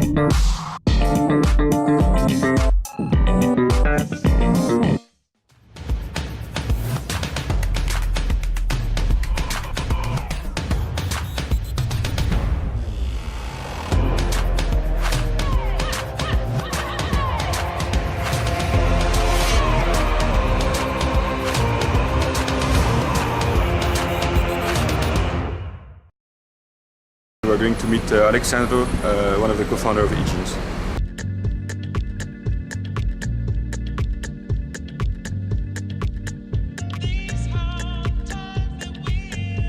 We're going to meet Alexandro, one of the co-founders of eGenius.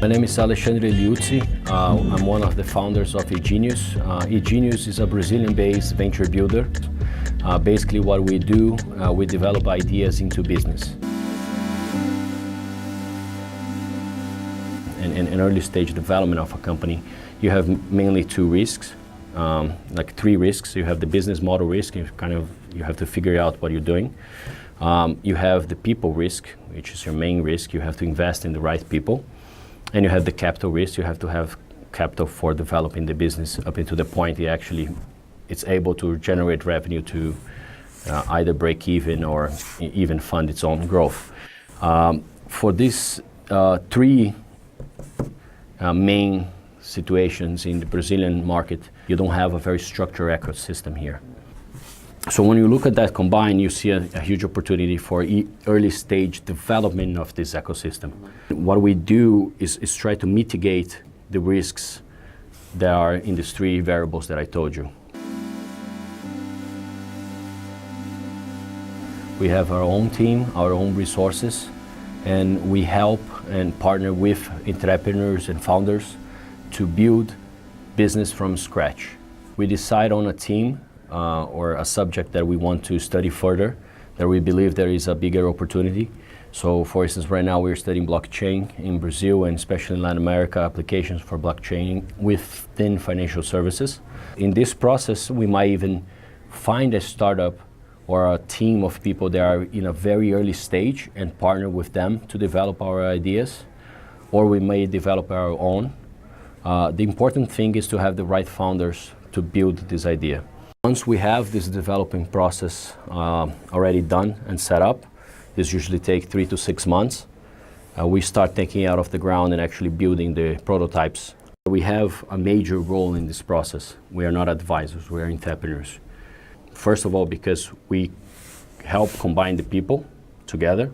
My name is Alexandre Liuzzi. I'm one of the founders of eGenius. eGenius is a Brazilian-based venture builder. Basically what we do, we develop ideas into business. In an early stage development of a company, you have mainly two risks, like three risks. You have the business model risk, you have to figure out what you're doing. You have the people risk, which is your main risk. You have to invest in the right people. And you have the capital risk. You have to have capital for developing the business up into the point it's able to generate revenue to either break even or even fund its own growth. For these three main situations in the Brazilian market, you don't have a very structured ecosystem here. So when you look at that combined, you see a huge opportunity for early stage development of this ecosystem. What we do is try to mitigate the risks that are in these three variables that I told you. We have our own team, our own resources, and we help and partner with entrepreneurs and founders to build business from scratch. We decide on a theme or a subject that we want to study further, that we believe there is a bigger opportunity. So for instance, right now we're studying blockchain in Brazil and especially in Latin America, applications for blockchain within financial services. In this process, we might even find a startup or a team of people that are in a very early stage and partner with them to develop our ideas, or we may develop our own. The important thing is to have the right founders to build this idea. Once we have this developing process already done and set up, this usually takes 3 to 6 months, we start taking it out of the ground and actually building the prototypes. We have a major role in this process. We are not advisors, we are entrepreneurs. First of all, because we help combine the people together,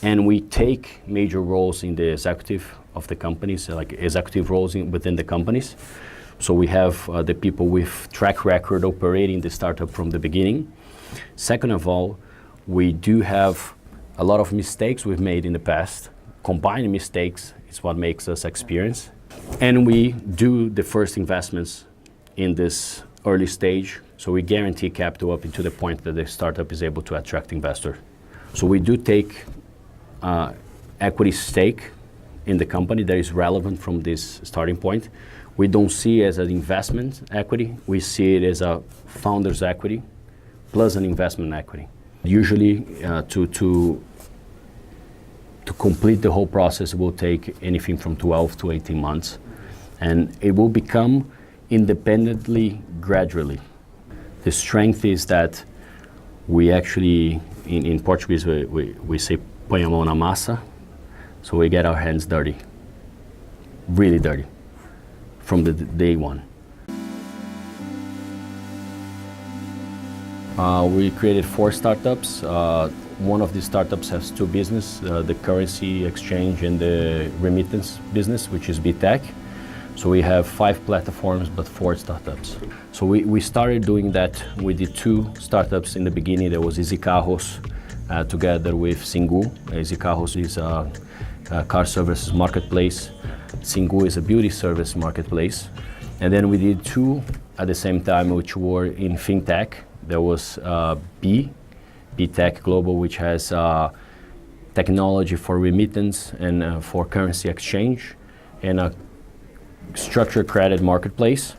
and we take major roles in the executive of the companies, like executive roles within the companies. So we have the people with track record operating the startup from the beginning. Second of all, we do have a lot of mistakes we've made in the past. Combined mistakes is what makes us experience. And we do the first investments in this early stage, so we guarantee capital up into the point that the startup is able to attract investors. So we do take equity stake in the company that is relevant from this starting point. We don't see it as an investment equity, we see it as a founder's equity plus an investment equity. Usually to complete the whole process, it will take anything from 12 to 18 months, and it will become independently gradually. The strength is that we actually, in Portuguese, we say põe a mão na massa, so we get our hands dirty, really dirty, from the day one. We created 4 startups. One of these startups has 2 businesses, the currency exchange and the remittance business, which is BTech. So we have 5 platforms, but 4 startups. So we started doing that. We did 2 startups in the beginning. There was easycarros together with Singu. easycarros is a car services marketplace. Singu is a beauty service marketplace. And then we did 2 at the same time, which were in fintech. There was BTech Global, which has technology for remittance and for currency exchange, and a structured credit marketplace.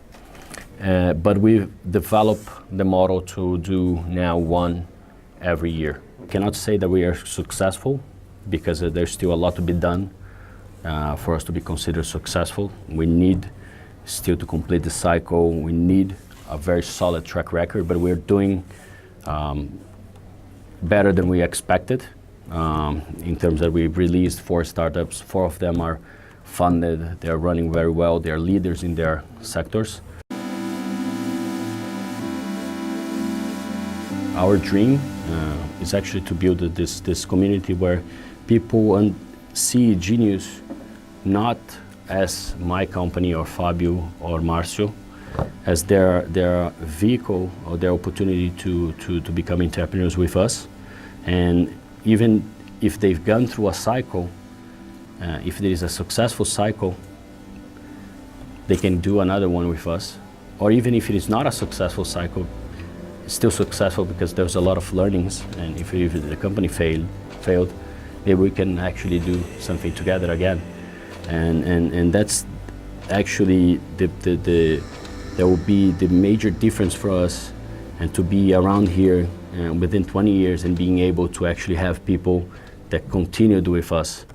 But we've developed the model to do now 1 every year. Cannot say that we are successful because there's still a lot to be done for us to be considered successful. We need still to complete the cycle. We need a very solid track record, but we're doing better than we expected. In terms that we've released 4 startups, 4 of them are funded, they're running very well, they're leaders in their sectors. Our dream is actually to build this community where people see eGenius not as my company or Fabio or Marcio, as their vehicle or their opportunity to become entrepreneurs with us. And even if they've gone through a cycle, if there is a successful cycle, they can do another one with us. Or even if it is not a successful cycle, it's still successful because there's a lot of learnings, and if the company failed, maybe we can actually do something together again. And that's actually that will be the major difference for us, and to be around here within 20 years and being able to actually have people that continued with us